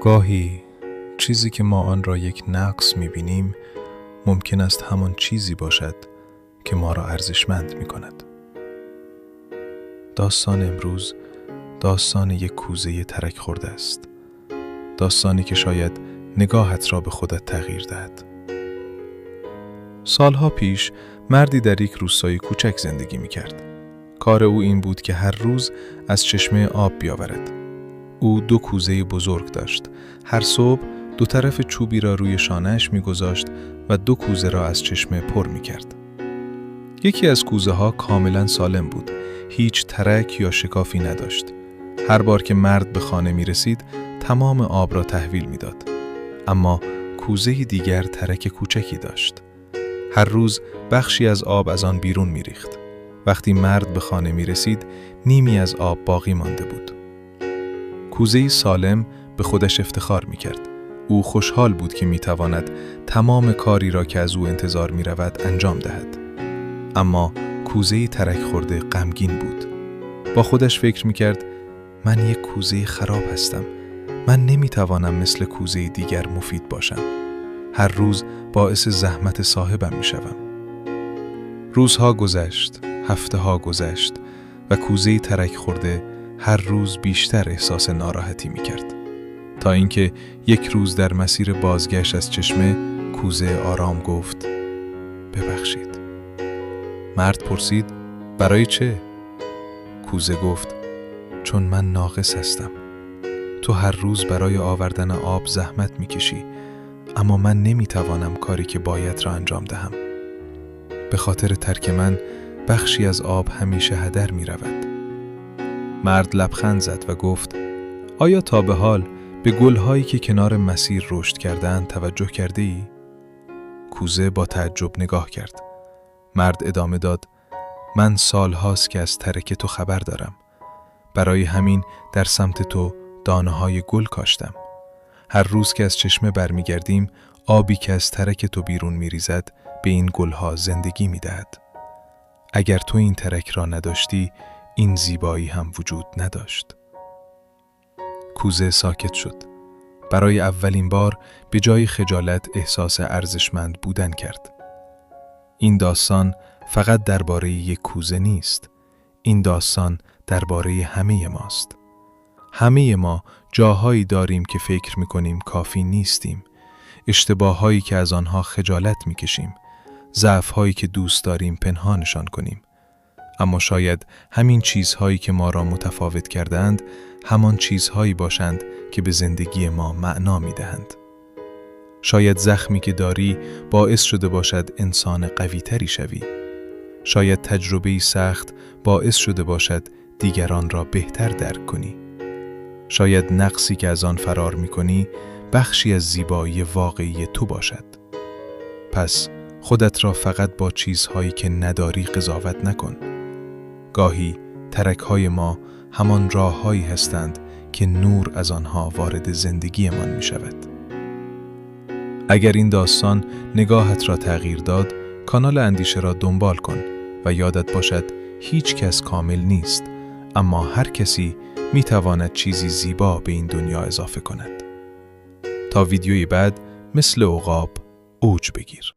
گاهی چیزی که ما آن را یک نقص می‌بینیم ممکن است همان چیزی باشد که ما را ارزشمند می‌کند. داستان امروز داستان یک کوزه ترک خورده است. داستانی که شاید نگاهت را به خودت تغییر دهد. سالها پیش مردی در یک روستای کوچک زندگی می‌کرد. کار او این بود که هر روز از چشمه آب بیاورد. او 2 کوزه بزرگ داشت. هر صبح 2 طرف چوبی را روی شانه‌اش می‌گذاشت و 2 کوزه را از چشمه پر می‌کرد. یکی از کوزه‌ها کاملاً سالم بود. هیچ ترک یا شکافی نداشت. هر بار که مرد به خانه می‌رسید، تمام آب را تحویل می‌داد. اما کوزه دیگر ترک کوچکی داشت. هر روز بخشی از آب از آن بیرون می‌ریخت. وقتی مرد به خانه می‌رسید، نیمی از آب باقی مانده بود. کوزه‌ای سالم به خودش افتخار می‌کرد. او خوشحال بود که می‌تواند تمام کاری را که از او انتظار می‌رود انجام دهد. اما کوزه‌ای ترک خورده غمگین بود. با خودش فکر می‌کرد من یک کوزه خراب هستم. من نمی‌توانم مثل کوزه دیگر مفید باشم. هر روز باعث زحمت صاحبم می‌شوم. روزها گذشت، هفته‌ها گذشت و کوزه ترک خورده هر روز بیشتر احساس ناراحتی می‌کرد. تا اینکه یک روز در مسیر بازگشت از چشمه کوزه آرام گفت ببخشید. مرد پرسید برای چه؟ کوزه گفت چون من ناقص هستم. تو هر روز برای آوردن آب زحمت می‌کشی، اما من نمی‌توانم کاری که باید را انجام دهم. به خاطر ترک من بخشی از آب همیشه هدر می‌رود. مرد لبخند زد و گفت آیا تا به حال به گل‌هایی که کنار مسیر رشد کردند توجه کرده‌ای؟ کوزه با تعجب نگاه کرد. مرد ادامه داد من سال‌هاست که از ترک تو خبر دارم. برای همین در سمت تو دانه‌های گل کاشتم. هر روز که از چشمه برمیگردیم، آبی که از ترک تو بیرون می‌ریزد به این گل‌ها زندگی می‌دهد. اگر تو این ترک را نداشتی، این زیبایی هم وجود نداشت. کوزه ساکت شد. برای اولین بار به جای خجالت احساس ارزشمند بودن کرد. این داستان فقط درباره یک کوزه نیست. این داستان درباره همه ماست. همه ما جاهایی داریم که فکر می‌کنیم کافی نیستیم. اشتباهایی که از آنها خجالت می‌کشیم. ضعف‌هایی که دوست داریم پنهانشان کنیم. اما شاید همین چیزهایی که ما را متفاوت کردند همان چیزهایی باشند که به زندگی ما معنا می‌دهند. شاید زخمی که داری باعث شده باشد انسان قوی‌تری شوی. شاید تجربه‌ای سخت باعث شده باشد دیگران را بهتر درک کنی. شاید نقصی که از آن فرار می‌کنی بخشی از زیبایی واقعی تو باشد. پس خودت را فقط با چیزهایی که نداری قضاوت نکن. گاهی ترک‌های ما همان راه‌هایی هستند که نور از آنها وارد زندگیمان می‌شود. اگر این داستان نگاهت را تغییر داد، کانال اندیشه را دنبال کن و یادت باشد هیچ کس کامل نیست، اما هر کسی می‌تواند چیزی زیبا به این دنیا اضافه کند. تا ویدیوی بعد مثل عقاب اوج بگیر.